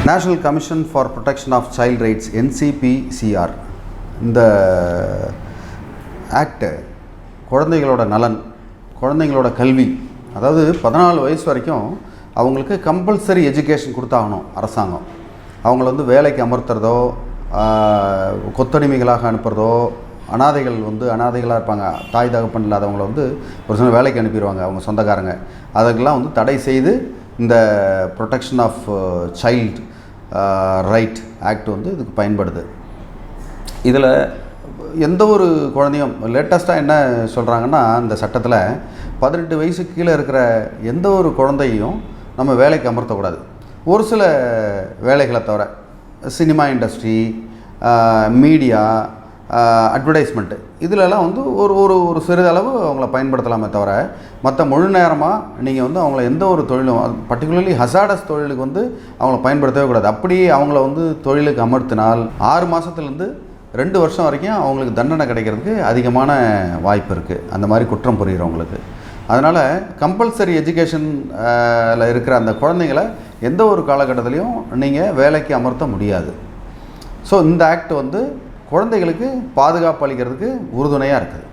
National commission for protection of child rights NCPCR இந்த act குழந்தைகளோட நலன், குழந்தைங்களோட கல்வி, அதாவது 14 வயசு வரைக்கும் அவங்களுக்கு கம்பல்சரி எஜுகேஷன் கொடுத்தாகணும் அரசாங்கம். அவங்கள வந்து வேலைக்கு அமர்த்துறதோ, கொத்தடிமைகளாக அனுப்புறதோ, அனாதைகள் வந்து அனாதைகளாக இருப்பாங்க, தாய் தகப்பன் இல்லாதவங்களை வந்து ஒரு சில வேலைக்கு அனுப்பிடுவாங்க அவங்க சொந்தக்காரங்க. அதுக்கெல்லாம் வந்து தடை செய்து இந்த protection of child right act வந்து இதுக்கு பயன்படுது. இதில் எந்த ஒரு குழந்தையும் லேட்டஸ்ட்டாக என்ன சொல்கிறாங்கன்னா, இந்த சட்டத்தில் 18 வயசுக்கு கீழே இருக்கிற எந்த ஒரு குழந்தையும் நம்ம வேலைக்கு அமர்த்தக்கூடாது. ஒரு சில வேலைகளை தவிர சினிமா இண்டஸ்ட்ரி, மீடியா, அட்வர்டைஸ்மெண்ட்டு இதிலெல்லாம் வந்து ஒரு ஒரு ஒரு சிறிதளவு அவங்கள பயன்படுத்தலாமே தவிர, மற்ற முழு நேரமாக நீங்கள் வந்து அவங்கள எந்த ஒரு தொழிலும், பர்டிகுலர்லி ஹசார்டஸ் தொழிலுக்கு வந்து அவங்கள பயன்படுத்தவே கூடாது. அப்படியே அவங்கள வந்து தொழிலுக்கு அமர்த்தினால் 6 மாதத்துலேருந்து 2 வருஷம் வரைக்கும் அவங்களுக்கு தண்டனை கிடைக்கிறதுக்கு அதிகமான வாய்ப்பு இருக்குது, அந்த மாதிரி குற்றம் புரிகிறவங்களுக்கு. அதனால் கம்பல்சரி எஜுகேஷனில் இருக்கிற அந்த குழந்தைங்களை எந்த ஒரு காலகட்டத்திலையும் நீங்கள் வேலைக்கு அமர்த்த முடியாது. ஸோ இந்த ஆக்ட் வந்து குழந்தைகளுக்கு பாதுகாப்பு அளிக்கிறதுக்கு உறுதுணையாக இருக்குது.